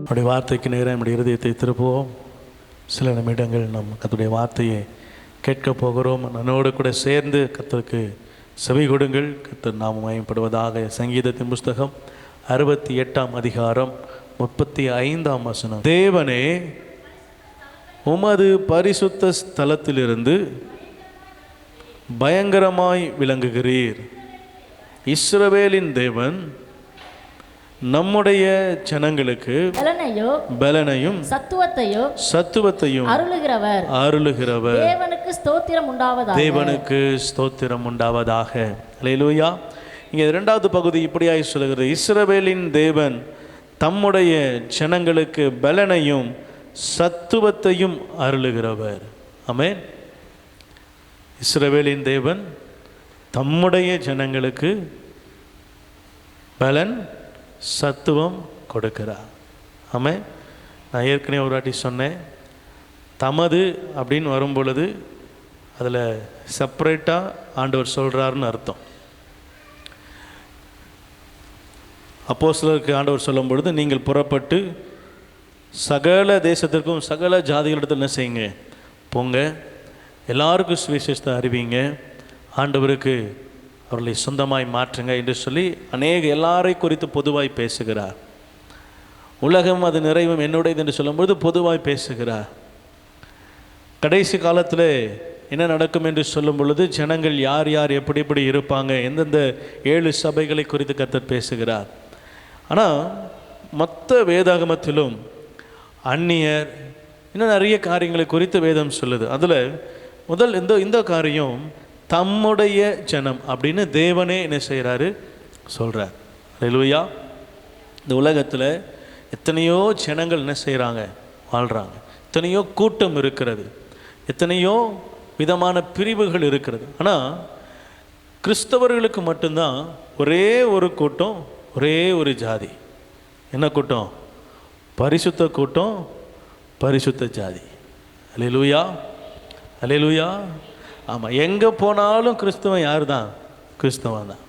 நம்முடைய வார்த்தைக்கு நேரம் நம்முடைய இருதயத்தை திருப்புவோம். சில நிமிடங்கள் நம் கர்த்தருடைய வார்த்தையை கேட்க போகிறோம். என்னோடு கூட சேர்ந்து கர்த்தருக்கு செவி கொடுங்கள். கர்த்தர் நாமம் மகிமைப்படுவதாக. சங்கீதத்தின் புஸ்தகம் 68ஆம் அதிகாரம் 35ஆம் வசனம். தேவனே, உமது பரிசுத்த ஸ்தலத்திலிருந்து பயங்கரமாய் விளங்குகிறீர். இஸ்ரவேலின் தேவன் நம்முடைய ஜனங்களுக்கு பலனையும் சத்துவத்தையும் அருளுகிறவர். தேவனுக்கு ஸ்தோத்திரம் உண்டாவதாக. தேவனுக்கு ஸ்தோத்திரம் உண்டாவதாக. அல்லேலூயா. இங்கே இரண்டாவது பகுதி இப்படியாய் சொல்கிறது, இஸ்ரவேலின் தேவன் தம்முடைய ஜனங்களுக்கு பலனையும் சத்துவத்தையும் அருளுகிறவர். ஆமென். இஸ்ரவேலின் தேவன் தம்முடைய ஜனங்களுக்கு பலன் சத்துவம் கொடுக்கிறார். ஆமென். நான் ஏற்கனவே ஒரு வாட்டி சொன்னேன், தமது அப்படின்னு வரும் பொழுது அதில் செப்பரேட்டாக ஆண்டவர் சொல்கிறாருன்னு அர்த்தம். அப்போஸ்தலருக்கு ஆண்டவர் சொல்லும் பொழுது, நீங்கள் புறப்பட்டு சகல தேசத்திற்கும் சகல ஜாதிகளிடத்தில் என்ன செய்யுங்க, போங்க, எல்லாருக்கும் சுவிசேஷத்தை அறிவிங்க, ஆண்டவருக்கு அவர்களை சொந்தமாய் மாற்றுங்க என்று சொல்லி எல்லாரை குறித்து பொதுவாய் பேசுகிறார். உலகம் அது நிறைவும் என்னுடையது என்று சொல்லும்போது பொதுவாய் பேசுகிறார். கடைசி காலத்தில் என்ன நடக்கும் என்று சொல்லும் பொழுது ஜனங்கள் யார் யார் எப்படி எப்படி இருப்பாங்க, எந்தெந்த 7 சபைகளை குறித்து கர்த்தர் பேசுகிறார். ஆனால் மொத்த வேதாகமத்திலும் அந்நியர் இன்னும் நிறைய காரியங்களை குறித்து வேதம் சொல்லுது. அதில் முதல் இந்த காரியம் தம்முடைய ஜனம் அப்படின்னு தேவனே என்ன செய்கிறாரு சொல்கிறார். அல்லேலூயா. இந்த உலகத்தில் எத்தனையோ ஜனங்கள் என்ன செய்கிறாங்க, வாழ்கிறாங்க. எத்தனையோ கூட்டம் இருக்கிறது, எத்தனையோ விதமான பிரிவுகள் இருக்கிறது. ஆனால் கிறிஸ்தவர்களுக்கு மட்டும்தான் ஒரே ஒரு கூட்டம், ஒரே ஒரு ஜாதி. என்ன கூட்டம்? பரிசுத்த கூட்டம், பரிசுத்த ஜாதி. அல்லேலூயா, அல்லேலூயா. ஆமாம், எங்கே போனாலும் கிறிஸ்தவன் யார் தான்? கிறிஸ்தவன் தான்.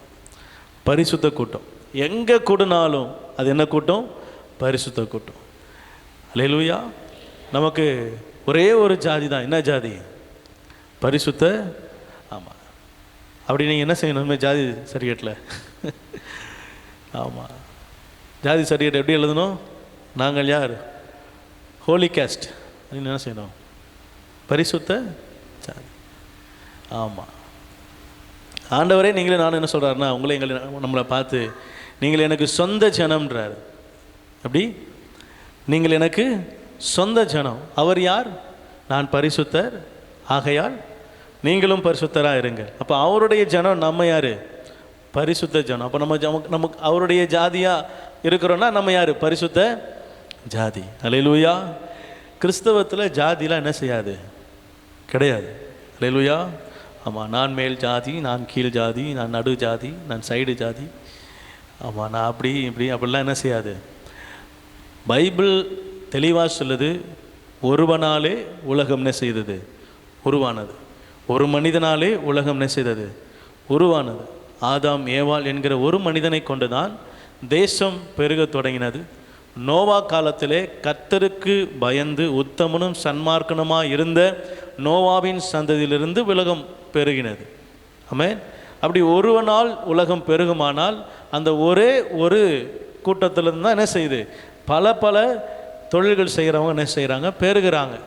பரிசுத்த கூட்டம். எங்கே கூடினாலும் அது என்ன கூட்டம்? பரிசுத்த கூட்டம். அல்லேலூயா. நமக்கு ஒரே ஒரு ஜாதி தான். என்ன ஜாதி? பரிசுத்த. ஆமாம். அப்படி நீங்கள் என்ன செய்யணும்? ஜாதி சர்டிஃபிகேட்டில் ஆமாம், ஜாதி சர்டிஃபிகேட் எப்படி எழுதணும்? நாங்கள் யார்? ஹோலி காஸ்ட் அப்படின்னு என்ன செய்யணும்? பரிசுத்த ஜாதி. ஆமாம். ஆண்டவரே நீங்களே நானும் என்ன சொல்கிறாருன்னா, நம்மளை பார்த்து நீங்கள் எனக்கு சொந்த ஜனம்ன்றார். அப்படி நீங்கள் எனக்கு சொந்த ஜனம். அவர் யார்? நான் பரிசுத்தர், ஆகையால் நீங்களும் பரிசுத்தராக இருங்க. அப்போ அவருடைய ஜனம் நம்ம யார்? பரிசுத்த ஜனம். அப்போ நமக்கு அவருடைய ஜாதியாக இருக்கிறோன்னா நம்ம யார்? பரிசுத்த ஜாதி. அல்லேலூயா. கிறிஸ்தவத்தில் ஜாதிலாம் என்ன செய்யாது, கிடையாது. அல்லேலூயா. ஆமாம், நான் மேல் ஜாதி, நான் கீழ் ஜாதி, நான் நடு ஜாதி, நான் சைடு ஜாதி. ஆமாம், நான் அப்படி இப்படி அப்படிலாம் என்ன செய்யாது. பைபிள் தெளிவாக சொல்லுது, ஒருவனாலே உலகம் என்ன செய்தது? உருவானது. ஒரு மனிதனாலே உலகம் என்ன செய்தது? உருவானது. ஆதாம் ஏவாள் என்கிற ஒரு மனிதனை கொண்டு தான் தேசம் பெருக தொடங்கினது. நோவா காலத்திலே கர்த்தருக்கு பயந்து உத்தமனும் சன்மார்க்கனுமாக இருந்த நோவாவின் சந்ததியிலிருந்து உலகம் பெருகினது. ஆமென். அப்படி ஒருவனால் உலகம் பெருகுமானால் அந்த ஒரே ஒரு கூட்டத்திலிருந்து தான் என்ன செய்யுது, பல பல தொழில்கள் செய்கிறவங்க என்ன செய்கிறாங்க, பெருகிறாங்க.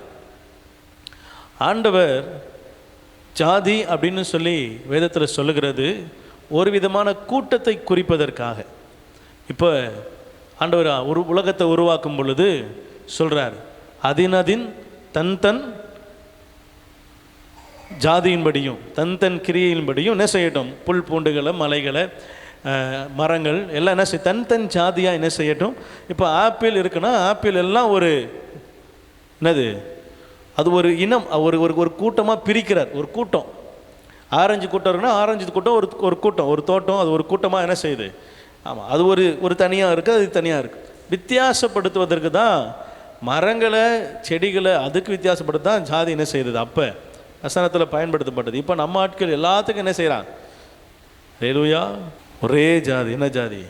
ஆண்டவர் ஜாதி அப்படின்னு சொல்லி வேதத்தில் சொல்லுகிறது ஒரு விதமான கூட்டத்தை குறிப்பதற்காக. இப்போ ஆண்டவர் ஒரு உலகத்தை உருவாக்கும் பொழுது சொல்கிறார், அதினதின் தன் தன் ஜாதியின்படியும் தன் தன் கிரியையின்படியும் என்ன செய்யட்டும், புல் பூண்டுகளை, மலைகளை, மரங்கள் எல்லாம் என்ன செய்ய தன் தன் ஜாதியாக என்ன செய்யட்டும். இப்போ ஆப்பிள் இருக்குன்னா ஆப்பிள் எல்லாம் ஒரு என்னது, அது ஒரு இனம், ஒரு ஒரு கூட்டமாக பிரிக்கிறார். ஒரு கூட்டம். ஆரஞ்சு கூட்டம் இருக்குன்னா ஆரஞ்சு கூட்டம் ஒரு கூட்டம், ஒரு தோட்டம், அது ஒரு கூட்டமாக என்ன செய்யுது. ஆமாம், அது ஒரு தனியாக இருக்குது, அது தனியாக இருக்குது. வித்தியாசப்படுத்துவதற்கு தான் மரங்களை, செடிகளை அதுக்கு வித்தியாசப்படுத்த தான் ஜாதி என்ன செய்யுது அப்போ வசனத்தில் பயன்படுத்தப்பட்டது. இப்போ நம்ம ஆட்கள் எல்லாத்துக்கும் என்ன செய்கிறான்? அல்லேலூயா. ஒரே ஜாதி. என்ன ஜாதி?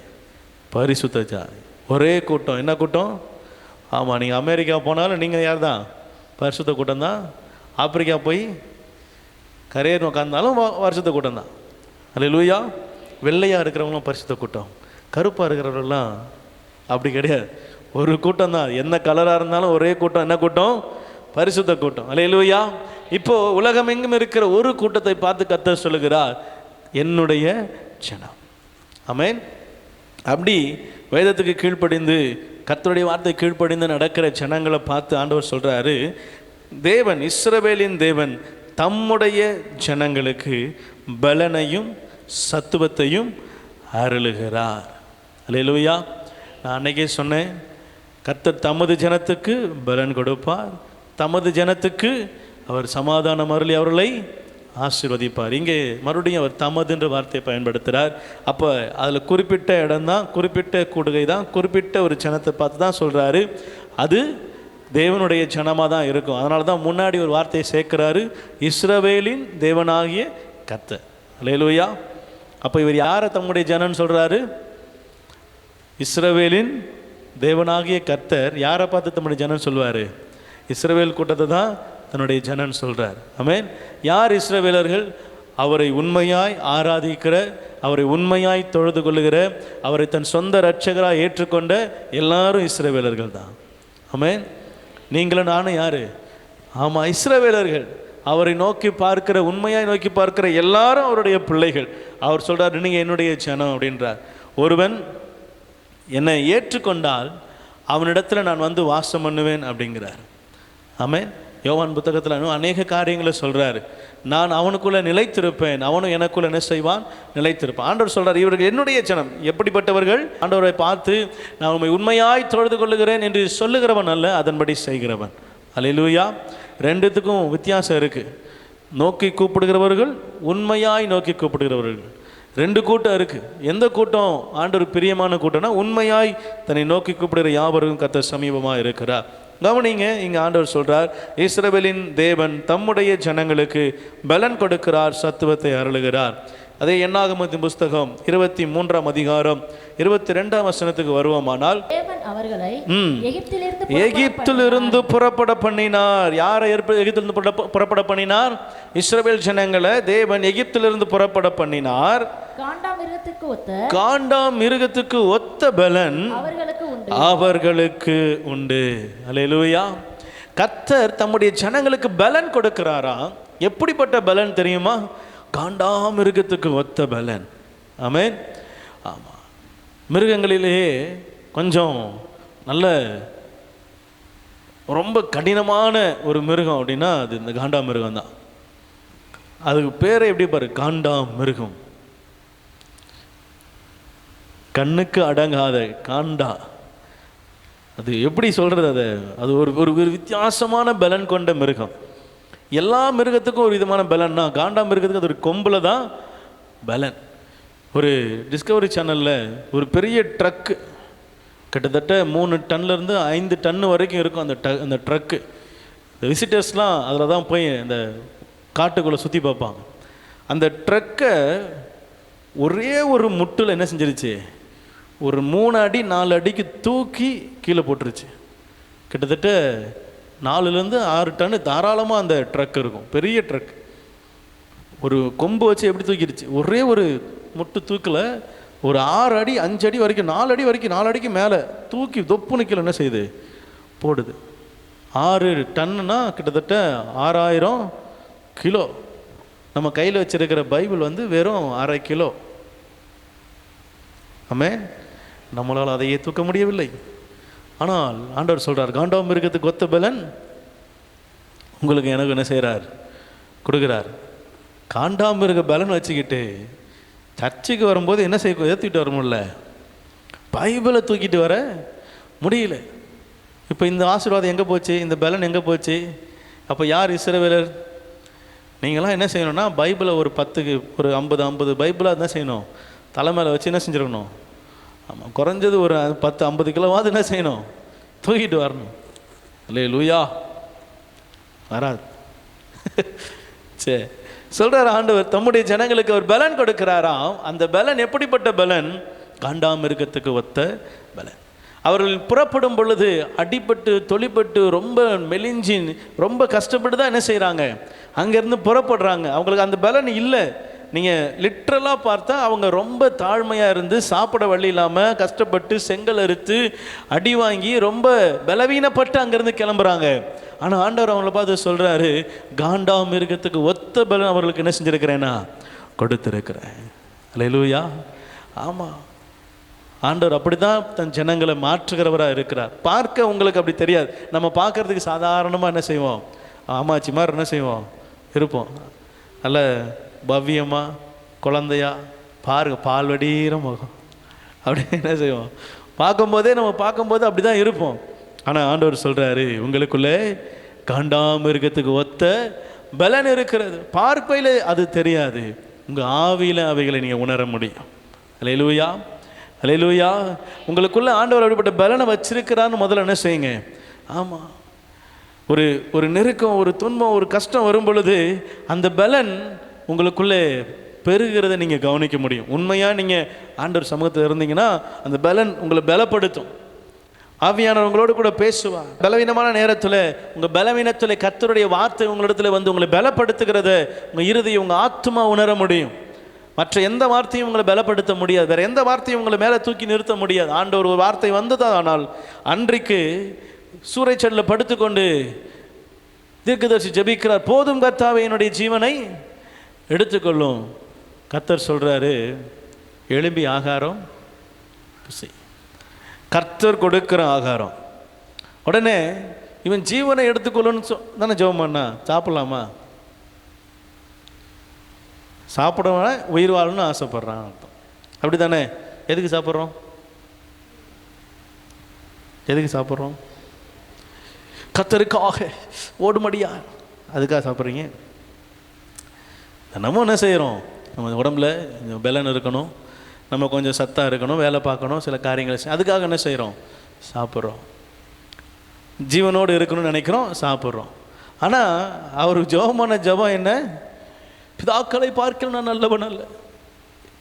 பரிசுத்த ஜாதி. ஒரே கூட்டம். என்ன கூட்டம்? ஆமாம், நீங்கள் அமெரிக்கா போனாலும் நீங்கள் யார் தான்? பரிசுத்த கூட்டம் தான். ஆப்பிரிக்கா போய் கரையேறி உட்காந்தாலும் வருஷத்த கூட்டம் தான். அல்லேலூயா. வெள்ளையாக இருக்கிறவங்களும் பரிசுத்த கூட்டம், கருப்பாக இருக்கிறவங்களாம் அப்படி கிடையாது. ஒரு கூட்டம் தான். என்ன கலராக இருந்தாலும் ஒரே கூட்டம். என்ன கூட்டம்? பரிசுத்த கூட்டம். அல்லேலூயா. இப்போது உலகம் எங்கும் இருக்கிற ஒரு கூட்டத்தை பார்த்து கர்த்தர் சொல்லுகிறார், என்னுடைய ஜனம். ஆமென். அப்படி வேதத்துக்கு கீழ்ப்படிந்து கர்த்தருடைய வார்த்தை கீழ்ப்படிந்து நடக்கிற ஜனங்களை பார்த்து ஆண்டவர் சொல்கிறாரு, தேவன், இஸ்ரவேலின் தேவன் தம்முடைய ஜனங்களுக்கு பலனையும் சத்துவத்தையும் அருளுகிறார். அல்லேலூயா. நான் அன்னைக்கே சொன்னேன், கர்த்தர் தமது ஜனத்துக்கு பலன் கொடுப்பார், தமது ஜனத்துக்கு அவர் சமாதானம் அருளி அவர்களை ஆசீர்வதிப்பார். இங்கே மறுபடியும் அவர் தமதுன்ற வார்த்தையை பயன்படுத்துகிறார். அப்போ அதில் குறிப்பிட்ட இடம்தான், குறிப்பிட்ட கூடுகை தான், குறிப்பிட்ட ஒரு ஜனத்தை பார்த்து தான் சொல்கிறாரு, அது தேவனுடைய ஜனமாக தான் இருக்கும். அதனால தான் முன்னாடி ஒரு வார்த்தையை சேர்க்கிறாரு, இஸ்ரவேலின் தேவனாகிய கர்த்தர். அல்லேலூயா. அப்போ இவர் யாரை தம்முடைய ஜனன்னு சொல்கிறாரு? இஸ்ரவேலின் தேவனாகிய கர்த்தர் யாரை பார்த்து தம்முடைய ஜனன்னு சொல்வார்? இஸ்ரவேல் கூட்டத்தை தான் தன்னுடைய ஜனன்னு சொல்கிறார். ஆமென். யார் இஸ்ரவேலர்கள்? அவரை உண்மையாய் ஆராதிக்கிற, அவரை உண்மையாய் தொழுது கொள்ளுகிற, அவரை தன் சொந்த இரட்சகராக ஏற்றுக்கொண்ட எல்லாரும் இஸ்ரவேலர்கள் தான். ஆமென். நீங்களும் நானும் யார்? ஆமாம், இஸ்ரவேலர்கள். அவரை நோக்கி பார்க்கிற, உண்மையாய் நோக்கி பார்க்கிற எல்லாரும் அவருடைய பிள்ளைகள். அவர் சொல்கிறார், நீங்கள் என்னுடைய ஜனம் அப்படின்றார். ஒருவன் என்னை ஏற்றுக்கொண்டால் அவனிடத்தில் நான் வந்து வாசம் பண்ணுவேன் அப்படிங்கிறார். ஆமென். யோவான் புத்தகத்தில் அநேக காரியங்களை சொல்கிறாரு. நான் அவனுக்குள்ளே நிலைத்திருப்பேன், அவனும் எனக்குள்ளே என்ன செய்வான்? நிலைத்திருப்பான். ஆண்டவர் சொல்கிறார், இவர்கள் என்னுடைய ஜனம். எப்படிப்பட்டவர்கள்? ஆண்டவரை பார்த்து, நான் உண்மை உண்மையாய் தொழுது கொள்ளுகிறேன் என்று சொல்லுகிறவன் அல்ல, அதன்படி செய்கிறவன். அல்லேலூயா. ரெண்டுத்துக்கும் வித்தியாசம் இருக்குது. நோக்கி கூப்பிடுகிறவர்கள், உண்மையாய் நோக்கி கூப்பிடுகிறவர்கள். ரெண்டு கூட்டம் இருக்குது. எந்த கூட்டம் ஆண்டவர் பிரியமான கூட்டம்னா, உண்மையாய் தன்னை நோக்கி கூப்பிடுகிற யாவருக்கும் கர்த்தர் சமீபமாக இருக்கிறார். கவனிங்க, இங்கே ஆண்டவர் சொல்கிறார், இஸ்ரவேலின் தேவன் தம்முடைய ஜனங்களுக்கு பலன் கொடுக்கிறார், சத்துவத்தை அருளுகிறார். அதே என்னாகமத்தின் புஸ்தகம் 23ஆம் அதிகாரம் 22ஆம் வசனத்துக்கு வருவோமானால், தேவன் அவர்களை எகிப்திலிருந்து புறப்பட பண்ணினார். யாரை எகிப்திலிருந்து புறப்பட பண்ணினார்? இஸ்ரவேல் ஜனங்களை தேவன் எகிப்திலிருந்து புறப்பட பண்ணினார். காண்டாமிருகத்துக்கு ஒத்த பலன் அவர்களுக்கு உண்டு. அல்லேலூயா. கர்த்தர் தம்முடைய ஜனங்களுக்கு பலன் கொடுக்கிறாரா? எப்படிப்பட்ட பலன் தெரியுமா? காண்டாமிருகத்துக்கு ஒத்த பலன். ஆமென். ஆமாம், மிருகங்களிலேயே கொஞ்சம் நல்ல ரொம்ப கடினமான ஒரு மிருகம் அப்படின்னா அது இந்த காண்டாமிருகம் தான். அதுக்கு பேரை எப்படி பாரு, காண்டாமிருகம். கண்ணுக்கு அடங்காத காண்டா. அது எப்படி சொல்கிறது? அது ஒரு ஒரு வித்தியாசமான பலன் கொண்ட மிருகம். எல்லா மிருகத்துக்கும் ஒரு விதமான பலன்னா, காண்டா மிருகத்துக்கு அது ஒரு கொம்பில் தான் பலன். ஒரு டிஸ்கவரி சேனலில் ஒரு பெரிய ட்ரக்கு, கிட்டத்தட்ட 3 டன்லேருந்து 5 டன்னு வரைக்கும் இருக்கும் அந்த ட்ரக்கு. இந்த விசிட்டர்ஸ்லாம் அதில் தான் போய் அந்த காட்டுக்குள்ளே சுற்றி பார்ப்பாங்க. அந்த ட்ரக்கை ஒரே ஒரு முட்டில் என்ன செஞ்சிருச்சு? ஒரு 3 அடி 4 அடிக்கு தூக்கி கீழே போட்டுருச்சு. கிட்டத்தட்ட 4லேருந்து 6 டன்னு தாராளமாக அந்த ட்ரக் இருக்கும், பெரிய ட்ரக். ஒரு கொம்பு வச்சு எப்படி தூக்கிடுச்சு? ஒரே ஒரு முட்டு தூக்கில் ஒரு 6 அடி 5 அடி வரைக்கும் 4 அடி வரைக்கும் 4 அடிக்கு மேலே தூக்கி தொப்புனு கீழே என்ன செய்யுது? போடுது. 6 டன்னுனா கிட்டத்தட்ட 6000 கிலோ. நம்ம கையில் வச்சுருக்கிற பைபிள் வந்து வெறும் 1/2 கிலோ. ஆமென். நம்மளால் அதையே தூக்க முடியவில்லை. ஆனால் ஆண்டவர் சொல்கிறார், காண்டாமிருகத்துக்கு ஒத்த பலன் உங்களுக்கு எனக்கு என்ன செய்கிறார்? கொடுக்குறார். காண்டாமிருக பலன் வச்சுக்கிட்டு சர்ச்சுக்கு வரும்போது என்ன செய்ய? ஏற்றிட்டு வர முடியல, பைபிளை தூக்கிட்டு வர முடியல. இப்போ இந்த ஆசீர்வாதம் எங்கே போச்சு? இந்த பலன் எங்கே போச்சு? அப்போ யார் இஸ்ரவேலர்? நீங்களாம் என்ன செய்யணும்னா, பைபிளை ஒரு 10 ஒரு 50 பைபிளாக என்ன செய்யணும்? தலைமையில் வச்சு என்ன செஞ்சுருக்கணும்? ஆமாம், குறைஞ்சது ஒரு 10-50 கிலோவாது என்ன செய்யணும்? தூக்கிட்டு வரணும். அல்லேலூயா. வராது. சரி, சொல்கிறார் ஆண்டவர் தம்முடைய ஜனங்களுக்கு அவர் பலன் கொடுக்கிறாராம். அந்த பலன் எப்படிப்பட்ட பலன்? காண்டாமிருகத்துக்கு ஒத்த பலன். அவர்கள் புறப்படும் பொழுது அடிபட்டு தொழிப்பட்டு ரொம்ப மெலிஞ்சி ரொம்ப கஷ்டப்பட்டு தான் என்ன செய்கிறாங்க, அங்கேருந்து புறப்படுறாங்க. அவங்களுக்கு அந்த பலன் இல்லை. நீங்கள் லிட்ரலாக பார்த்தா அவங்க ரொம்ப தாழ்மையாக இருந்து சாப்பிட வழி இல்லாமல் கஷ்டப்பட்டு செங்கல் அறுத்து அடி வாங்கி ரொம்ப பலவீனப்பட்டு அங்கேருந்து கிளம்புறாங்க. ஆனால் ஆண்டவர் அவங்கள பார்த்து சொல்கிறாரு, காண்டாமிருகத்துக்கு ஒத்த பலன் அவர்களுக்கு என்ன செஞ்சுருக்கிறேன்னா கொடுத்துருக்கிறேன். அல்லேலூயா. ஆமாம், ஆண்டவர் அப்படி தான் தன் ஜனங்களை மாற்றுகிறவராக இருக்கிறார். பார்க்க உங்களுக்கு அப்படி தெரியாது. நம்ம பார்க்குறதுக்கு சாதாரணமாக என்ன செய்வோம், ஆமாச்சி மாதிரி என்ன செய்வோம் இருப்போம். நல்ல பவ்யமாக குழந்தையா பாருங்க, பால் வடிகிற முகம் அப்படி என்ன செய்வோம், நம்ம பார்க்கும்போது அப்படி தான் இருப்போம். ஆனால் ஆண்டவர் சொல்கிறாரு, உங்களுக்குள்ளே காண்டாமிருகத்துக்கு ஒத்த பலன் இருக்கிறது. பார்ப்பையில் அது தெரியாது, உங்கள் ஆவியில் அவைகளை நீங்கள் உணர முடியும். அல்லேலூயா, அல்லேலூயா. உங்களுக்குள்ள ஆண்டவர் அப்படிப்பட்ட பலனை வச்சிருக்கிறான்னு முதல்ல என்ன செய்யுங்க. ஆமாம், ஒரு நெருக்கம், ஒரு துன்பம், ஒரு கஷ்டம் வரும் பொழுது அந்த பலன் உங்களுக்குள்ளே பெருகிறத நீங்கள் கவனிக்க முடியும். உண்மையாக நீங்கள் ஆண்டவர் சமூகத்தில் இருந்தீங்கன்னா அந்த பலன் உங்களை பலப்படுத்தும். ஆவியானவர் உங்களோடு கூட பேசுவார். பலவீனமான நேரத்தில் உங்கள் பலவீனத்தில் கர்த்தருடைய வார்த்தை உங்களிடத்தில் வந்து உங்களை பலப்படுத்துகிறத உங்கள் இருதயம், உங்கள் ஆத்மா உணர முடியும். மற்ற எந்த வார்த்தையும் உங்களை பலப்படுத்த முடியாது. வேறு எந்த வார்த்தையும் உங்களை மேலே தூக்கி நிறுத்த முடியாது. ஆண்டவர் ஒரு வார்த்தை வந்ததான். ஆனால் அன்றைக்கு சூறைச்சலில் படுத்துக்கொண்டு தீர்க்கதரிசி ஜெபிக்கிறார், போதும் கர்த்தாவே என்னுடைய ஜீவனை எடுத்துக்கொள்ளும். கர்த்தர் சொல்கிறாரு, எழும்பி ஆகாரம் புசி. கர்த்தர் கொடுக்குற ஆகாரம். உடனே இவன் ஜீவனை எடுத்துக்கொள்ளுன்னு தானே ஜெபம் பண்ணா, சாப்பிடலாமா? சாப்பிடவன உயிர் வாழணும்னு ஆசைப்படுறான் அர்த்தம். அப்படி தானே? எதுக்கு சாப்பிட்றோம்? கர்த்தருக்காக ஓடுமடியா, அதுக்காக சாப்பிட்றீங்க. நம்ம என்ன செய்கிறோம், நம்ம உடம்புல பலன் இருக்கணும், நம்ம கொஞ்சம் சத்தாக இருக்கணும், வேலை பார்க்கணும், சில காரியங்களை அதுக்காக என்ன செய்கிறோம், சாப்பிட்றோம். ஜீவனோடு இருக்கணும்னு நினைக்கிறோம், சாப்பிட்றோம். ஆனால் அவருக்கு ஜெபமான ஜெபம் என்ன? பிதாக்களை பார்க்க நான் நல்லவன் அல்ல,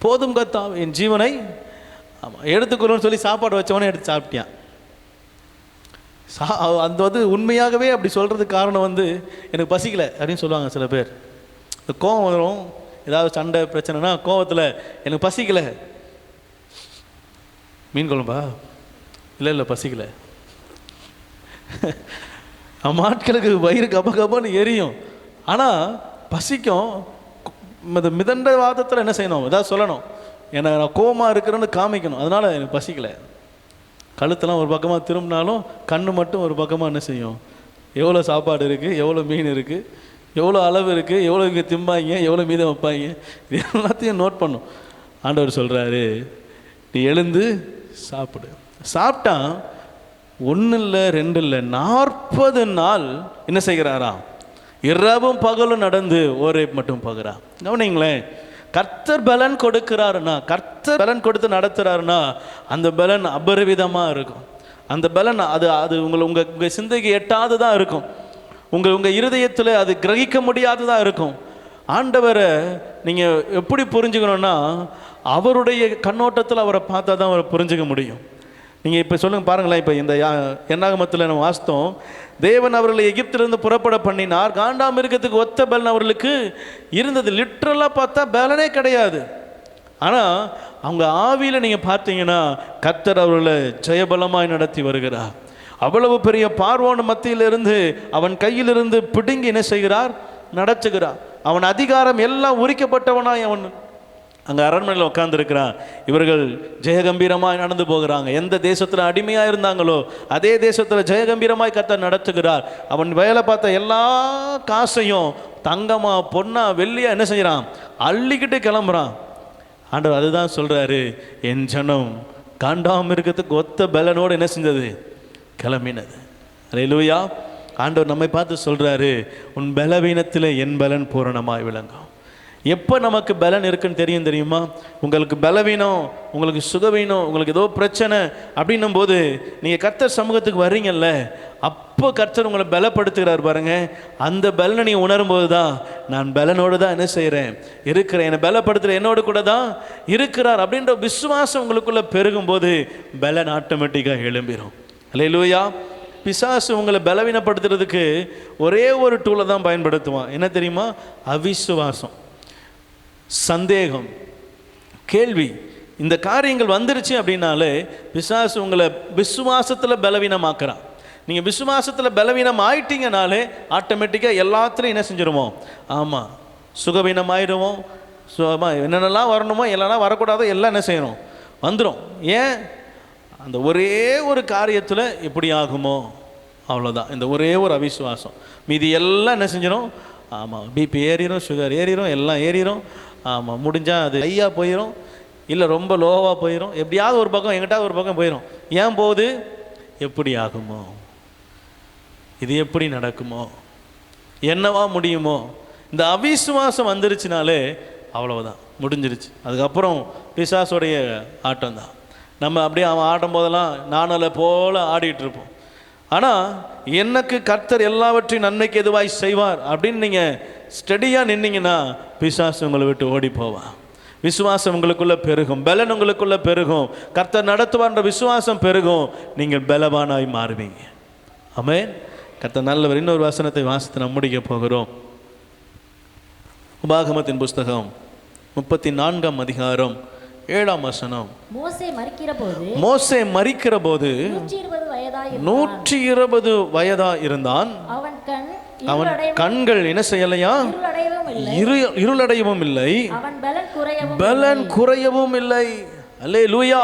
போதும் கர்த்தாவே என் ஜீவனை எடுத்துக்கொள்ளுன்னு சொல்லி சாப்பாடு வச்சவனே எடுத்து சாப்பிட்டியான். அந்த உண்மையாகவே அப்படி சொல்கிறதுக்கு காரணம் எனக்கு பசிக்கலை அப்படின்னு சொல்லுவாங்க சில பேர். இந்த கோவம் வரும், ஏதாவது சண்டை பிரச்சனைனா கோவத்தில் எனக்கு பசிக்கலை. மீன் குழம்பா? இல்லை பசிக்கலை. ஆட்களுக்கு வயிறு கபன்னு எரியும், ஆனால் பசிக்கும். மிதண்ட வாதத்தில் என்ன செய்யணும், ஏதாவது சொல்லணும், ஏன்னா நான் கோவமாக இருக்கிறேன்னு காமிக்கணும். அதனால் எனக்கு பசிக்கலை. கழுத்தெல்லாம் ஒரு பக்கமாக திரும்பினாலும் கண்ணு மட்டும் ஒரு பக்கமாக என்ன செய்யும், எவ்வளோ சாப்பாடு இருக்குது, எவ்வளோ மீன் இருக்குது, எவ்வளோ அளவு இருக்குது, எவ்வளோ இங்கே திம்பாங்க, எவ்வளோ மீதம் வைப்பாங்க, இது எல்லாத்தையும் நோட் பண்ணும். ஆண்டவர் சொல்கிறாரு, நீ எழுந்து சாப்பிடு. சாப்பிட்டா 1 இல்லை 2 இல்லை 40 நாள் என்ன செய்கிறாராம், இரவும் பகலும் நடந்து ஒரே மட்டும் போகிறா. கவனிங்களேன், கர்த்தர் பலன் கொடுக்கிறாருன்னா, கர்த்தர் பலன் கொடுத்து நடத்துகிறாருன்னா அந்த பலன் அபரிவிதமாக இருக்கும். அந்த பலன் அது உங்கள் சிந்தைக்கு எட்டாததாக இருக்கும். உங்கள் இருதயத்தில் அது கிரகிக்க முடியாததாக இருக்கும். ஆண்டவரை நீங்கள் எப்படி புரிஞ்சுக்கணுன்னா, அவருடைய கண்ணோட்டத்தில் அவரை பார்த்தா தான் அவரை புரிஞ்சுக்க முடியும். நீங்கள் இப்போ சொல்லுங்கள் பாருங்களேன், இப்போ இந்த என்னாகமத்தில் நம்ம வாசித்தோம், தேவன் அவர்களை எகிப்திலிருந்து புறப்பட பண்ணினார், காண்டாமிருகத்துக்கு ஒத்த பலன் அவர்களுக்கு இருந்தது. லிட்ரலாக பார்த்தா பலனே கிடையாது. ஆனால் அவங்க ஆவியில் நீங்கள் பார்த்தீங்கன்னா கர்த்தர் அவர்களை ஜெயபலமாய் நடத்தி வருகிறார். அவ்வளவு பெரிய பார்வோன் மத்தியிலிருந்து அவன் கையிலிருந்து பிடுங்கி என்ன செய்கிறார், நடத்துகிறார். அவன் அதிகாரம் எல்லாம் உரிக்கப்பட்டவனாய் அவன் அங்கே அரண்மனையில் உட்கார்ந்துருக்கிறான். இவர்கள் ஜெயகம்பீரமாய் நடந்து போகிறாங்க. எந்த தேசத்தில் அடிமையாக இருந்தாங்களோ அதே தேசத்தில் ஜெயகம்பீரமாய் கர்த்தர் நடத்துகிறார். அவன் வேலை பார்த்த எல்லா காசையும் தங்கமா பொன்னா வெள்ளியா என்ன செய்கிறான், அள்ளிக்கிட்டு கிளம்புறான். ஆண்டவர் அதுதான் சொல்கிறாரு, என் ஜனம் காண்டாமிருகத்துக்கு ஒத்த பலனோடு என்ன செஞ்சது, கிளம்பினது. அல்லேலூயா. ஆண்டவர் நம்மை பார்த்து சொல்கிறாரு, உன் பலவீனத்தில் என் பலன் பூரணமாய் விளங்கும். எப்போ நமக்கு பலன் இருக்குன்னு தெரியுமா? உங்களுக்கு பலவீனம், உங்களுக்கு சுகவீனம், உங்களுக்கு ஏதோ பிரச்சனை அப்படின்னும் போது நீங்கள் கர்த்தர் சமூகத்துக்கு வர்றீங்கல்ல, அப்போ கர்த்தர் உங்களை பலப்படுத்துகிறார் பாருங்க. அந்த பலனை நீங்கள் உணரும்போது தான் நான் பலனோடு தான் என்ன செய்கிறேன், இருக்கிறேன், என்னை பலப்படுத்துகிற என்னோடு கூட தான் இருக்கிறார் அப்படின்ற விசுவாசம் உங்களுக்குள்ளே பெருகும்போது பலன் ஆட்டோமேட்டிக்காக எழும்பிடும். அல்லேலூயா. பிசாசு உங்களை பலவீனப்படுத்துறதுக்கு ஒரே ஒரு டூலை தான் பயன்படுத்துவான். என்ன தெரியுமா? அவிசுவாசம், சந்தேகம், கேள்வி. இந்த காரியங்கள் வந்துருச்சு அப்படின்னாலே பிசாசு உங்களை விசுவாசத்தில் பலவீனமாக்குறான். நீங்கள் விசுவாசத்தில் பலவீனம் ஆயிட்டீங்கனாலே ஆட்டோமேட்டிக்காக எல்லாத்துலையும் என்ன செஞ்சிருமோ, ஆமாம், சுகவீனம் ஆயிடுவோம். என்னென்னலாம் வரணுமோ எல்லாம் வரக்கூடாதோ எல்லாம் என்ன செய்யணும், வந்துடும். ஏன்? அந்த ஒரே ஒரு காரியத்தில் எப்படி ஆகுமோ அவ்வளோதான். இந்த ஒரே ஒரு அவிசுவாசம். மீதி எல்லாம் என்ன செஞ்சிடும், ஆமாம், பிபி ஏறிடும், சுகர் ஏறிடும், எல்லாம் ஏறிடும். ஆமாம், முடிஞ்சால் அது ஹையாக போயிடும், இல்லை ரொம்ப லோவாக போயிடும், எப்படியாவது ஒரு பக்கம் எங்கிட்டாவது ஒரு பக்கம் போயிடும். ஏன் போகுது? எப்படி ஆகுமோ, இது எப்படி நடக்குமோ, என்னவா முடியுமோ. இந்த அவிசுவாசம் வந்துருச்சுனாலே அவ்வளவுதான், முடிஞ்சிருச்சு. அதுக்கப்புறம் பிசாசுடைய ஆட்டம் தான். நம்ம அப்படியே அவன் ஆடும் போதெல்லாம் நானலை போல ஆடிட்டு இருப்போம். ஆனால் எனக்கு கர்த்தர் எல்லாவற்றையும் நன்மைக்கு எதுவாய் செய்வார் அப்படின்னு நீங்கள் ஸ்டடியாக நின்னீங்கன்னா பிசாசு உங்களை விட்டு ஓடி போவான். விசுவாசம் உங்களுக்குள்ளே பெருகும், பலன் உங்களுக்குள்ளே பெருகும், கர்த்தர் நடத்துவார்ன்ற விசுவாசம் பெருகும், நீங்கள் பலவானாய் மாறுவீங்க. ஆமென். கர்த்தர் நல்லவர். இன்னொரு வசனத்தை வாசித்து நாம் முடிக்க போகிறோம். உபாகமத்தின் புஸ்தகம் 34ஆம் அதிகாரம் 7ஆம் வசனம். மோசே மரிக்கிற போது 120 வயதா இருந்தான். அவன் கண்கள் என்ன செய்யலையா, இருளடையவும் இல்லை, பலன் குறையவும் இல்லை. அல்லேலூயா,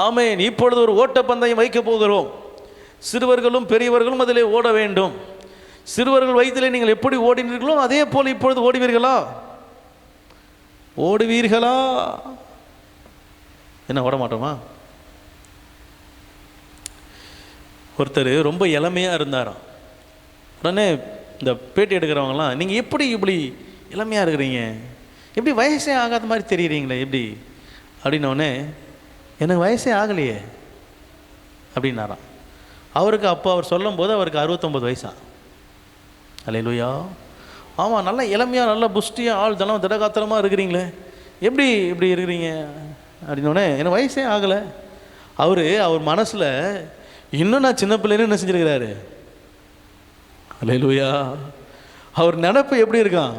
ஆமென். இப்பொழுது ஒரு ஓட்டப்பந்தயம் வைக்க போகிறோம். சிறுவர்களும் பெரியவர்களும் அதிலே ஓட வேண்டும். சிறுவர்கள் வயதிலே நீங்கள் எப்படி ஓடினீர்களோ அதே போல் இப்பொழுது ஓடுவீர்களா? ஓடுவீர்களா? என்ன, ஓட மாட்டோமா? ஒருத்தர் ரொம்ப இளமையாக இருந்தாராம். உடனே இந்த பேட்டி எடுக்கிறவங்களாம், நீங்கள் எப்படி இப்படி இளமையாக இருக்கிறீங்க, எப்படி வயசே ஆகாத மாதிரி தெரியுறீங்களே எப்படி அப்படின்னோடனே, எனக்கு வயசே ஆகலையே அப்படின்னாராம். அவருக்கு அப்போ அவர் சொல்லும் போது அவருக்கு 69 வயசா. அல்லேலூயா. ஆமாம், நல்லா இளமையாக நல்லா புஷ்டியாக ஆள் தளம் திடகாத்திரமாக இருக்கிறீங்களே, எப்படி இப்படி இருக்கிறீங்க அப்படின்னோடனே எனக்கு வயசே ஆகலை. அவர் மனசில் இன்னும் நான் சின்ன பிள்ளைன்னு என்ன செஞ்சுருக்கிறாரு. அல்லேலூயா. அவர் நினப்பு எப்படி இருக்கான்,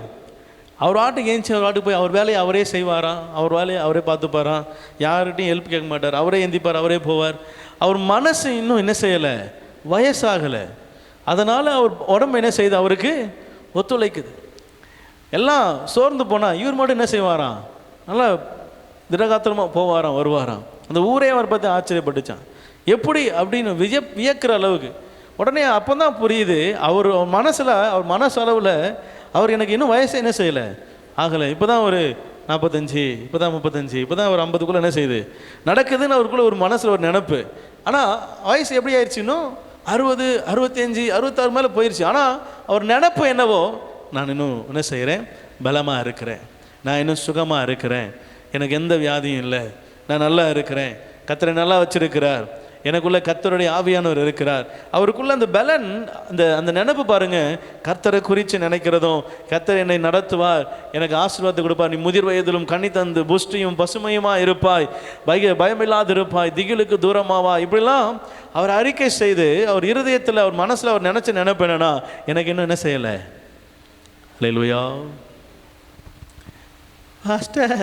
அவர் ஆட்டுக்கு ஏஞ்சி அவர் ஆட்டுக்கு போய் அவர் வேலையை அவரே செய்வாராம், அவர் வேலையை அவரே பார்த்துப்பாராம், யார்கிட்டையும் ஹெல்ப் கேட்க மாட்டார், அவரே எந்திப்பார், அவரே போவார். அவர் மனசு இன்னும் என்ன செய்யலை, வயசாகலை. அதனால் அவர் உடம்பு என்ன செய்யுது, அவருக்கு ஒத்துழைக்குது. எல்லாம் சோர்ந்து போனால் இவர் மட்டும் என்ன செய்வாராம், நல்லா திடகாத்திரமாக போவாராம், வருவாராம். அந்த ஊரே அவரை பார்த்து ஆச்சரியப்பட்டுச்சான். எப்படி அப்படின்னு வியக்கிற அளவுக்கு. உடனே அப்போ தான் புரியுது, அவர் மனசில், அவர் மனசளவில் அவர் எனக்கு இன்னும் வயசு என்ன செய்யலை, ஆகலை. இப்போ தான் ஒரு 45, இப்போ தான் 35, இப்போ தான் ஒரு 50க்குள்ளே என்ன செய்யுது நடக்குதுன்னு அவருக்குள்ளே ஒரு மனசில் ஒரு நினப்பு. ஆனால் வயசு எப்படி ஆயிடுச்சு, இன்னும் 60, 65, 66 மேலே போயிடுச்சு. ஆனால் அவர் நினப்பு என்னவோ, நான் இன்னும் என்ன செய்கிறேன், பலமாக இருக்கிறேன், நான் இன்னும் சுகமாக இருக்கிறேன், எனக்கு எந்த வியாதியும் இல்லை, நான் நல்லா இருக்கிறேன், கர்த்தரை நல்லா வச்சிருக்கிறார், எனக்குள்ளே கர்த்தருடைய ஆவியானவர் இருக்கிறார். அவருக்குள்ள அந்த பலன், அந்த நினைப்பு பாருங்க, கர்த்தரை குறித்து நினைக்கிறதும், கர்த்தர் என்னை நடத்துவார், எனக்கு ஆசீர்வாதத்தை கொடுப்பார், நீ முதிர் வயதிலும் கனி தந்து புஷ்டியும் பசுமையுமா இருப்பாய், பயமில்லாது இருப்பாய், திகிலுக்கு தூரமாவா, இப்படிலாம் அவர் அறிக்கை செய்து அவர் இருதயத்தில், அவர் மனசில் அவர் நினச்ச நினைப்பு என்னன்னா, எனக்கு இன்னும் என்ன செய்யலை. அல்லேலூயா. பாஸ்டர்,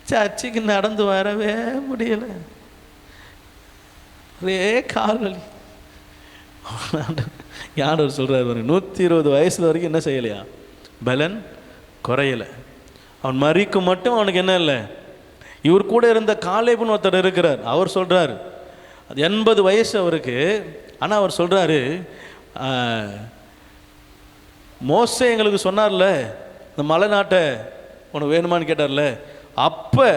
சர்ச்சுக்கு நடந்து வரவே முடியலை, ஒரே கால் வலி. யார் சொல்கிறார் பாருங்க, 120 வயசுல வரைக்கும் என்ன செய்யலையா, பலன் குறையலை. அவன் மறிக்கும் மட்டும் அவனுக்கு என்ன இல்லை. இவர் கூட இருந்த காலேபுன்னு ஒருத்தர் இருக்கிறார், அவர் சொல்கிறார், அது 80 வயசு அவருக்கு. ஆனால் அவர் சொல்கிறாரு, மோசே எங்களுக்கு சொன்னார்ல, இந்த மலை நாட்டை உனக்கு வேணுமான்னு கேட்டார்ல, அப்போ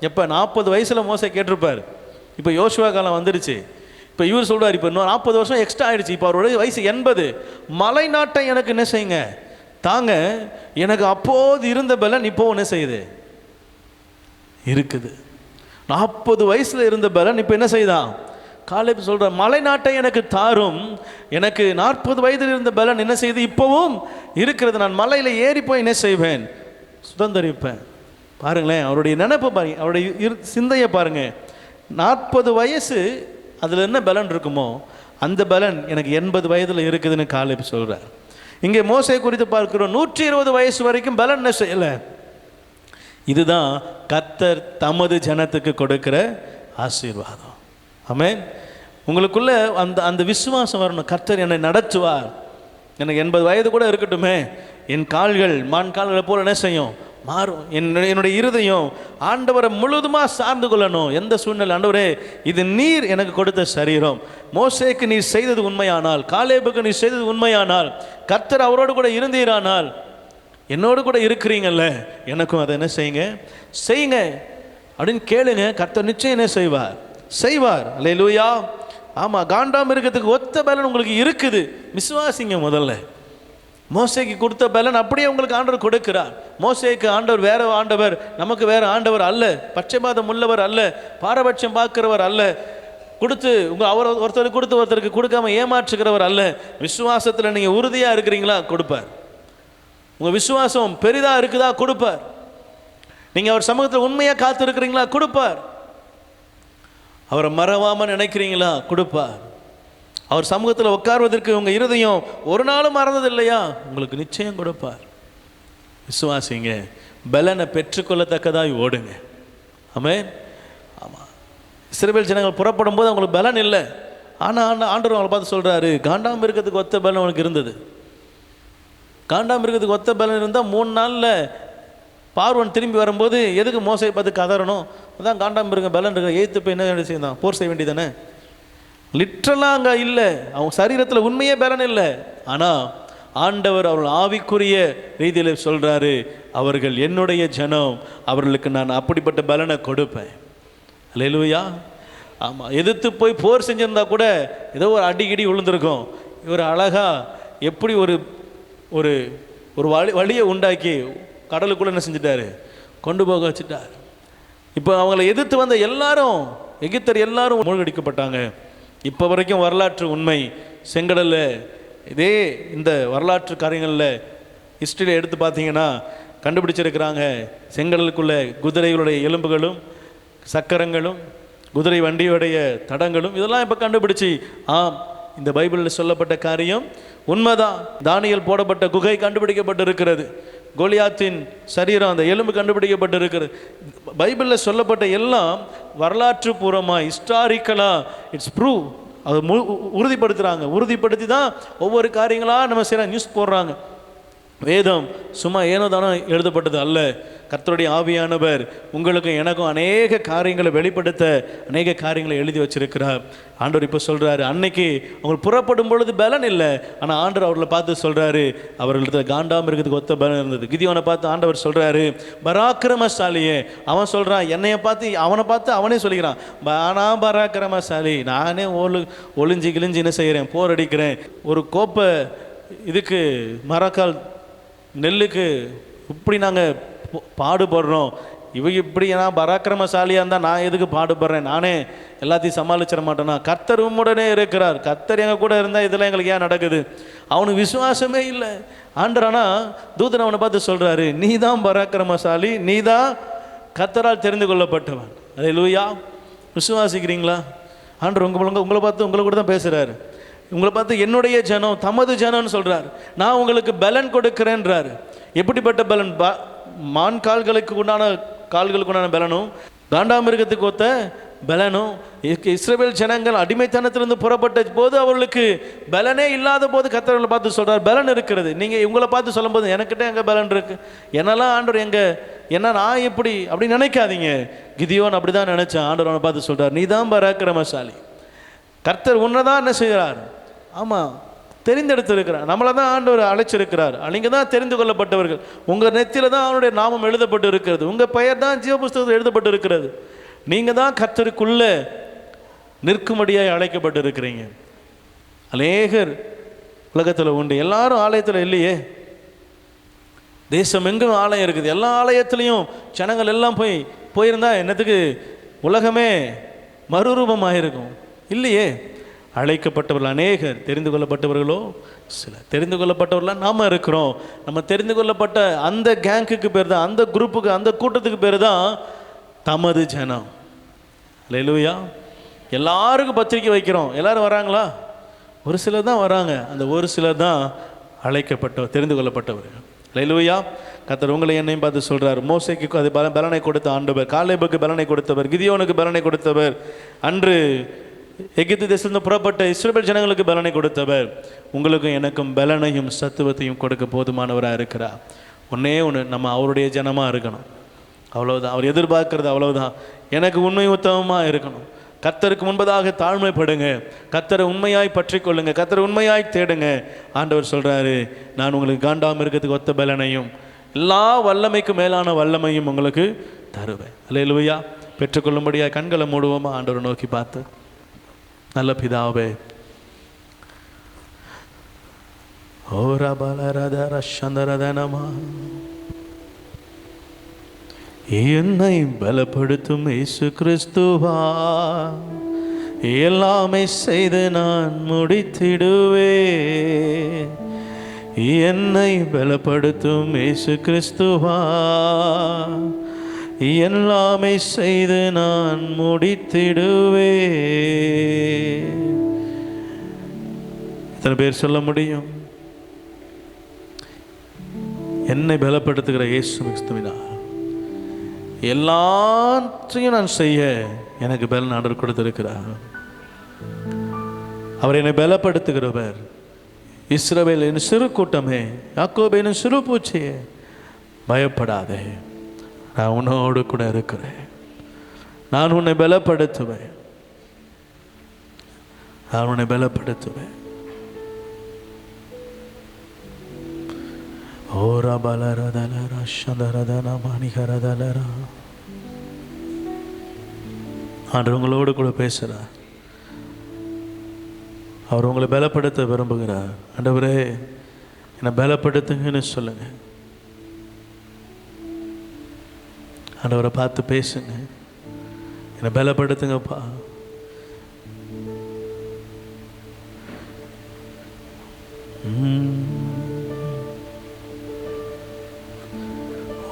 எப்போ 40 வயசில் மோசே கேட்டிருப்பார். இப்போ யோசுவா காலம் வந்துடுச்சு. இப்போ இவர் சொல்கிறார், இப்போ இன்னும் 40 வருஷம் எக்ஸ்ட்ரா ஆகிடுச்சு, இப்போ அவரோட வயசு 80. மலை நாட்டை எனக்கு என்ன செய்யுங்க, தாங்க. எனக்கு அப்போது இருந்த பலன் இப்போ என்ன செய்யுது இருக்குது. 40 வயசுல இருந்த பலன் இப்போ என்ன செய்தான்? காலேப் சொல்ற, மலை நாட்டை எனக்கு தாரும். எனக்கு 40 வயதில் இருந்த பலன் என்ன செய்யுது? இப்போவும் இருக்கிறது. நான் மலையில ஏறி போய் என்ன செய்வேன்? சுதந்திரிப்பேன். பாருங்களேன், அவருடைய நினைப்பு பாருங்க, அவருடைய சிந்தையை பாருங்க. 40 வயசு அதில் என்ன பலன் இருக்குமோ அந்த பலன் எனக்கு 80 வயதில் இருக்குதுன்னு காலேப் சொல்கிறார். இங்கே மோசே குறித்து பார்க்கிறோம், 120 வயசு வரைக்கும் பலன் என்ன செய்யலை. இதுதான் கர்த்தர் தமது ஜனத்துக்கு கொடுக்கிற ஆசீர்வாதம். ஆமென். உங்களுக்குள்ள அந்த விசுவாசம் வரணும். கர்த்தர் என்னை நடத்துவார். எனக்கு 80 வயது கூட இருக்கட்டுமே, என் கால்கள் மான் கால்களை போல என்ன செய்யும்? மாறும். என்னுடைய இருதயம் ஆண்டவரை முழுதுமாக சார்ந்து கொள்ளணும். எந்த சூழ்நிலை, ஆண்டவரே இது நீர் எனக்கு கொடுத்த சரீரம். மோசேக்கு நீ செய்தது உண்மையானால், காலேபுக்கு நீ செய்தது உண்மையானால், கர்த்தர் அவரோடு கூட இருந்தீரானால், என்னோடு கூட இருக்கிறீங்கல்ல, எனக்கும் அதை என்ன செய்யுங்க அப்படின்னு கேளுங்க. கர்த்தர் நிச்சயம் என்ன செய்வார். அல்லேலூயா. ஆமாம், காண்டாமிருகத்துக்கு ஒத்த பலன் உங்களுக்கு இருக்குது. விசுவாசிங்க முதல்ல. மோசேக்கு கொடுத்த பலன் அப்படியே உங்களுக்கு ஆண்டவர் கொடுக்கிறார். மோசேக்கு ஆண்டவர் வேற ஆண்டவர், நமக்கு வேற ஆண்டவர் அல்ல. பட்சபாதம் உள்ளவர் அல்ல, பாரபட்சம் பார்க்கிறவர் அல்ல. கொடுத்து அவர் ஒருத்தருக்கு கொடுத்து ஒருத்தருக்கு கொடுக்காம ஏமாற்றுகிறவர் அல்ல. விசுவாசத்தில் நீங்கள் உறுதியாக இருக்கிறீங்களா? கொடுப்பார். உங்கள் விசுவாசம் பெரிதாக இருக்குதா? கொடுப்பார். நீங்கள் அவர் சமூகத்தில் உண்மையாக காத்து இருக்கிறீங்களா? கொடுப்பார். அவரை மறவாமல் நினைக்கிறீங்களா? கொடுப்பார். அவர் சமூகத்தில் உட்கார்வதற்கு உங்கள் இருதயம் ஒரு நாளும் மறந்தது இல்லையா? உங்களுக்கு நிச்சயம் கொடுப்பார். விசுவாசிங்க, பலனை பெற்றுக்கொள்ளத்தக்கதாய் ஓடுங்க. ஆமென். ஆமாம், இஸ்ரவேல் ஜனங்கள் புறப்படும் போது அவங்களுக்கு பலன் இல்லை. ஆனால் ஆண்டவர் அவங்களை பார்த்து சொல்கிறாரு, காண்டாமிருகத்துக்கு ஒத்த பலன் அவனுக்கு இருந்தது. காண்டாமிருகத்துக்கு ஒத்த பலன் இருந்தால் 3 நாளில் பார்வன் திரும்பி வரும்போது எதுக்கு மோசையை பார்த்து கதறணும்? அதான் காண்டாமிருகம் பலன் இருக்க, எய்த்து போய் என்ன செய்யணும்? போர் செய்ய வேண்டியதானே. லிட்ரலாக அங்கே இல்லை, அவங்க சரீரத்தில் உண்மையே பலன் இல்லை. ஆனால் ஆண்டவர் அவர்கள் ஆவிக்குரிய ரீதியில் சொல்கிறாரு, அவர்கள் என்னுடைய ஜனம், அவர்களுக்கு நான் அப்படிப்பட்ட பலனை கொடுப்பேன். அல்லேலூயா. ஆமாம், எதிர்த்து போய் போர் செஞ்சிருந்தா கூட ஏதோ ஒரு அடிக்கடி விழுந்திருக்கும். இவர் அழகா எப்படி ஒரு ஒரு ஒரு வழியை உண்டாக்கி கடலுக்குள்ளே என்ன செஞ்சிட்டாரு? கொண்டு போக வச்சுட்டார். இப்போ அவங்கள எதிர்த்து வந்த எல்லாரும், எகிப்தர் எல்லாரும் மூழ்கடிக்கப்பட்டாங்க. இப்போ வரைக்கும் வரலாற்று உண்மை. செங்கடலில் இதே இந்த வரலாற்று காரியங்களில் ஹிஸ்டரியில் எடுத்து பார்த்தீங்கன்னா கண்டுபிடிச்சிருக்கிறாங்க. செங்கடலுக்குள்ள குதிரைகளுடைய எலும்புகளும் சக்கரங்களும் குதிரை வண்டியுடைய தடங்களும் இதெல்லாம் இப்போ கண்டுபிடிச்சி, இந்த பைபிளில் சொல்லப்பட்ட காரியம் உண்மைதான். தானியேல் போடப்பட்ட குகை கண்டுபிடிக்கப்பட்டு இருக்கிறது. கோலியாத்தின் சரீரம், அந்த எலும்பு கண்டுபிடிக்கப்பட்டு இருக்கிறது. பைபிளில் சொல்லப்பட்ட எல்லாம் வரலாற்று பூர்வமாக, ஹிஸ்டாரிக்கலாக இட்ஸ் ப்ரூவ். அதை உறுதிப்படுத்துகிறாங்க. உறுதிப்படுத்தி தான் ஒவ்வொரு காரியங்களாக நம்ம சில நியூஸ் போடுறாங்க. வேதம் சும்மா ஏனோ தானோ எழுதப்பட்டது அல்ல. கர்த்தருடைய ஆவியானவர் உங்களுக்கும் எனக்கும் அநேக காரியங்களை வெளிப்படுத்த அநேக காரியங்களை எழுதி வச்சிருக்கிறார். ஆண்டவர் இப்போ சொல்கிறாரு, அன்னைக்கு அவங்க புறப்படும் பொழுது பலன் இல்லை, ஆனால் ஆண்டவர் அவர்களை பார்த்து சொல்கிறாரு, அவர்களுக்கு காண்டாமிருகத்துக்கு ஒத்த பலன் இருந்தது. கிதியோனை பார்த்து ஆண்டவர் சொல்கிறாரு, பராக்கிரமசாலியே. அவன் சொல்கிறான், என்னையை பார்த்து அவனை பார்த்து அவனே சொல்லிக்கிறான், நான் பராக்கிரமசாலி, நானே ஒளிஞ்சு கிழிஞ்சு என்ன செய்கிறேன்? போர் அடிக்கிறேன். ஒரு கோப்பை இதுக்கு மரக்கால் நெல்லுக்கு இப்படி நாங்கள் பாடுபடுறோம். இவங்க இப்படி நான் பராக்கிரமசாலியாக இருந்தால் நான் எதுக்கு பாடுபடுறேன்? நானே எல்லாத்தையும் சமாளிச்சிட மாட்டேனா? கர்த்தர் உம்முடனே இருக்கிறார். கர்த்தர் எங்கள் கூட இருந்தால் இதெல்லாம் எங்களுக்கு ஏன் நடக்குது? அவனுக்கு விசுவாசமே இல்லை. ஆண்டரானா தூதன் அவனை பார்த்து சொல்கிறாரு, நீ தான் பராக்கிரமசாலி, நீ தான் கர்த்தரால் தெரிந்து கொள்ளப்பட்டவன். அல்லேலூயா. விசுவாசிக்கிறீங்களா? ஆண்டவர் உங்களை பார்த்து உங்களை கூட தான் பேசுகிறாரு. உங்களை பார்த்து என்னுடைய ஜனம், தமது ஜனம்னு சொல்கிறார். நான் உங்களுக்கு பலன் கொடுக்கிறேன்றாரு. எப்படிப்பட்ட பலன்? மான் கால்களுக்கு உண்டான பலனும், காண்டாமிருகத்துக்கு ஒத்த பலனும். இஸ்ரவேல் ஜனங்கள் அடிமைத்தனத்திலிருந்து புறப்பட்ட போது அவர்களுக்கு பலனே இல்லாத போது கர்த்தர்களை பார்த்து சொல்கிறார், பலன் இருக்கிறது. நீங்கள் இவங்களை பார்த்து சொல்லும்போது எனக்கிட்ட எங்கே பலன் இருக்குது? என்னெல்லாம் ஆண்டவர் என்ன நான் எப்படி அப்படி நினைக்காதீங்க. கிதியோன் அப்படி தான் நினச்சேன். ஆண்டவர் அவனை பார்த்து சொல்கிறார், நீ தான் பராக்கிரமசாலி. கர்த்தர் உன்னை தான் என்ன செய்கிறார்? ஆமாம், தெரிந்தெடுத்திருக்கிறார். நம்மளை தான் ஆண்டவர் அழைச்சிருக்கிறார். நீங்கள் தான் தெரிந்து கொள்ளப்பட்டவர்கள். உங்கள் நெத்தியில் தான் அவனுடைய நாமம் எழுதப்பட்டு இருக்கிறது. உங்கள் பெயர் தான் ஜீவ புஸ்தகத்தில் எழுதப்பட்டு இருக்கிறது. நீங்கள் தான் கர்த்தருக்குள்ளே நிற்கும்படியாக அழைக்கப்பட்டு இருக்கிறீங்க. அநேகர் உலகத்தில் உண்டு, எல்லாரும் ஆலயத்தில் இல்லையே. தேசம் எங்கும் ஆலயம் இருக்குது. எல்லா ஆலயத்துலேயும் ஜனங்கள் எல்லாம் போயிருந்தா என்னத்துக்கு உலகமே மறுரூபமாயிருக்கும் இல்லையே. அழைக்கப்பட்டவர்கள் அநேகர், தெரிந்து கொள்ளப்பட்டவர்களோ சிலர். தெரிந்து கொள்ளப்பட்டவர்களாக நாம் இருக்கிறோம். நம்ம தெரிந்து கொள்ளப்பட்ட அந்த கேங்குக்கு பேர் தான், அந்த குரூப்புக்கு, அந்த கூட்டத்துக்கு பேர் தான் தமது ஜனம். அல்லேலூயா. எல்லாருக்கும் பத்திரிக்கை வைக்கிறோம். எல்லாரும் வராங்களா? ஒரு சிலர் தான் வராங்க. அந்த ஒரு சிலர் தான் அழைக்கப்பட்டவர், தெரிந்து கொள்ளப்பட்டவர். அல்லேலூயா. கர்த்தர் உங்களை என்னையும் பார்த்து சொல்கிறார், மோசேக்கு அது பலனை கொடுத்த ஆண்டவர், காலேபுக்கு பலனை கொடுத்தவர், கிதியோனுக்கு பலனை கொடுத்தவர், அன்று எகிப்து தேசத்திலிருந்து புறப்பட்ட இஸ்ரவேல் ஜனங்களுக்கு பலனை கொடுத்தவர், உங்களுக்கும் எனக்கும் பலனையும் சத்துவத்தையும் கொடுக்க போதுமானவராக இருக்கிறார். ஒன்றே ஒன்று, நம்ம அவருடைய ஜனமாக இருக்கணும், அவ்வளவுதான். அவர் எதிர்பார்க்கறது அவ்வளவுதான். எனக்கு உண்மை உத்தமமாக இருக்கணும். கர்த்தருக்கு முன்பதாக தாழ்மைப்படுங்க, கர்த்தரை உண்மையாய் பற்றி கொள்ளுங்க, கர்த்தரை உண்மையாய் தேடுங்க. ஆண்டவர் சொல்கிறாரு, நான் உங்களுக்கு காண்டாமல் இருக்கிறதுக்கு ஒத்த பலனையும் எல்லா வல்லமைக்கும் மேலான வல்லமையும் உங்களுக்கு தருவேன். அல்லேலூயா. பெற்றுக்கொள்ளும்படியாக கண்களை மூடுவோமா? ஆண்டவரை நோக்கி பார்த்து, நல்ல பிதாவே, ஓரா பலரதர சந்தரதனமா, என்னை பலப்படுத்தும் இயேசு கிறிஸ்துவா, எல்லாமே செய்து நான் முடித்திடுவே. என்னை பலப்படுத்தும் இயேசு கிறிஸ்துவா, எல்லாமே செய்து நான் முடித்திடுவே. எத்தனை பேர் சொல்ல முடியும்? என்னை பலப்படுத்துகிற இயேசு கிறிஸ்துவினா எல்லாத்தையும் நான் செய்ய எனக்கு பலன் ஆண்டவர் கொடுத்திருக்கிறார். அவர் என்னை பலப்படுத்துகிறவர். இஸ்ரவேலின் சிறு கூட்டமே, யாக்கோபின் சிறு பூச்சியே, பயப்படாதே, நான் உன்னோடு கூட இருக்கிறேன். நான் உன்னை பலப்படுத்துவேன், நான் உன்னை பலப்படுத்துவேன். ஓரா பலரதலரா சந்தரதனா மணிகரதலரா. ஆண்டவர் உங்களோடு கூட பேசுகிறார். அவர் உங்களை பலப்படுத்த விரும்புகிறார். ஆண்டவரே, என்னை பலப்படுத்துங்கன்னு சொல்லுங்க. ஆண்டவரை பார்த்து பேசுங்க, என்னை பலப்படுத்துங்கப்பா.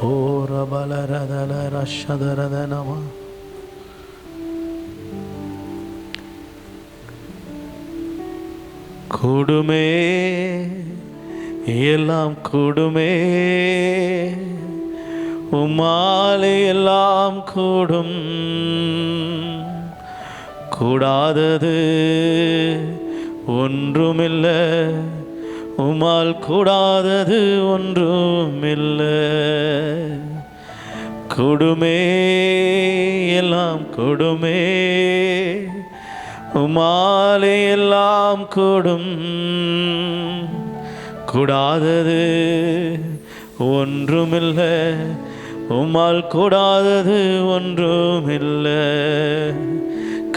ஓர பலரதல ரஷதரதனமா. கூடுமே, எல்லாம் கூடுமே, உம்மாலே எல்லாம் கூடும். கூடாதது ஒன்றுமில்லை, உம்மால் கூடாதது ஒன்றுமில்லை. கூடுமே, எல்லாம் கூடுமே, உம்மாலே எல்லாம் கூடும். கூடாதது ஒன்றுமில்லை, உம்மால் கூடாதது ஒன்றுமில்லை.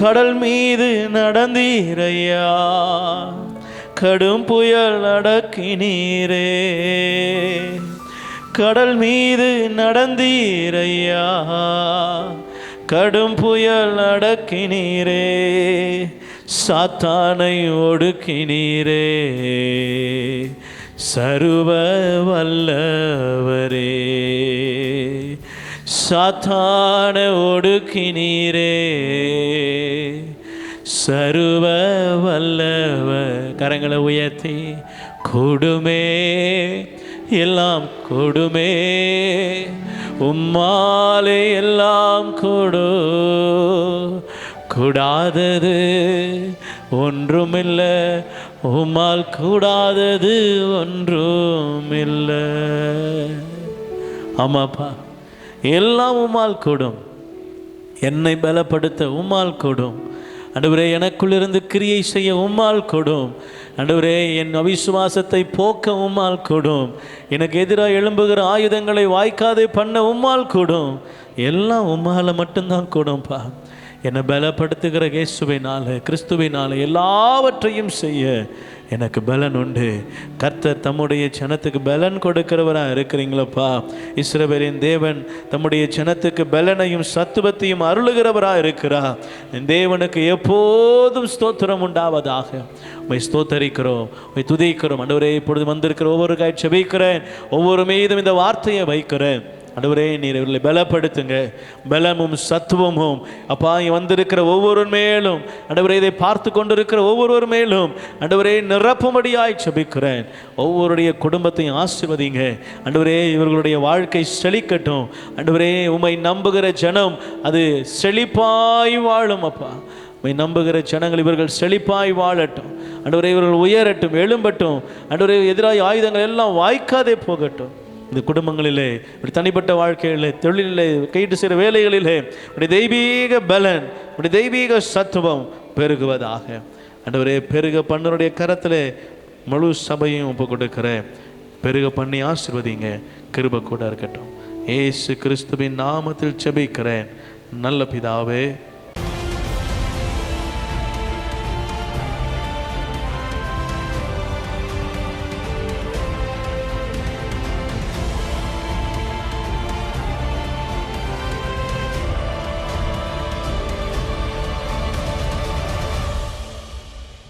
கடல் மீது நடந்தீரையா, கடும் புயல் அடக்கினீரே. கடல் மீது நடந்தீரையா, கடும் புயல் அடக்கினீரே. சாத்தானை ஒடுக்கினீரே, சர்வ வல்லவரே. சாத்தானை ஒடுக்கினீரே, சர்வ வல்லவர். கரங்களை உயர்த்தி, கூடுமே, எல்லாம் கூடுமே, உம்மாலே எல்லாம் கூடு. கூடாதது ஒன்றுமில்லை, உம்மால் கூடாதது ஒன்றுமில்லை. ஆமாப்பா, எல்லாம் உம்மால் கூடும். என்னை பலப்படுத்த உம்மால் கூடும். ஆண்டவரே, எனக்குள்ளிருந்து கிரியை செய்ய உம்மால் கூடும். ஆண்டவரே, என் அவிசுவாசத்தை போக்க உம்மால் கூடும். எனக்கு எதிராக எழும்புகிற ஆயுதங்களை வாய்க்காதே பண்ண உம்மால் கூடும். எல்லாம் உம்மால் மட்டும்தான் கூடும்பா. என்னை பலப்படுத்துகிற இயேசுவினால கிறிஸ்துவினால எல்லாவற்றையும் செய்ய எனக்கு பலன் உண்டு. கர்த்தர் தம்முடைய ஜனத்துக்கு பலன் கொடுக்கிறவராக இருக்கிறீங்களப்பா. இஸ்ரவேலின் தேவன் தம்முடைய ஜனத்துக்கு பலனையும் சத்துவத்தையும் அருளுகிறவராக இருக்கிறார். என் தேவனுக்கு எப்போதும் ஸ்தோத்திரம் உண்டாவதாக. உம்மை ஸ்தோத்தரிக்கிறோம், உம்மை துதிக்கிறோம். ஆண்டவரே, இப்பொழுது வந்திருக்கிற ஒவ்வொரு காய் செபிக்கிறேன், ஒவ்வொரு மீதும் இந்த வார்த்தையை வைக்கிறேன். ஆண்டவரே, நீர் இவர்களை பலப்படுத்துங்க. பலமும் சத்துவமும் அப்பா வந்திருக்கிற ஒவ்வொரு மேலும் ஆண்டவரே, இதை பார்த்து கொண்டிருக்கிற ஒவ்வொருவர் மேலும் ஆண்டவரே நிரப்பும்படியாய் செபிக்கிறேன். ஒவ்வொருடைய குடும்பத்தையும் ஆசீர்வதிங்க ஆண்டவரே. இவர்களுடைய வாழ்க்கை செழிக்கட்டும் ஆண்டவரே. உம்மை நம்புகிற ஜனம் அது செழிப்பாய் வாழும் அப்பா. உம்மை நம்புகிற ஜனங்கள் இவர்கள் செழிப்பாய் வாழட்டும் ஆண்டவரே. இவர்கள் உயரட்டும், எழும்பட்டும் ஆண்டவரே. எதிராக ஆயுதங்கள் எல்லாம் வாய்க்காதே போகட்டும். இந்த குடும்பங்களிலே, இப்படி தனிப்பட்ட வாழ்க்கையிலே, தொழிலிலே, கைட்டு செய்கிற வேலைகளிலே இப்படி தெய்வீக பலன், இப்படி தெய்வீக சத்துவம் பெருகுவதாக ஆண்டவரே. பெருக பண்ணருடைய கரத்திலே முழு சபையும் ஒப்பு கொடுக்கிறேன். பெருக பண்ணி ஆசீர்வதிங்க. கிருபை கூட இருக்கட்டும். இயேசு கிறிஸ்துவின் நாமத்தில் செபிக்கிறேன் நல்ல பிதாவே.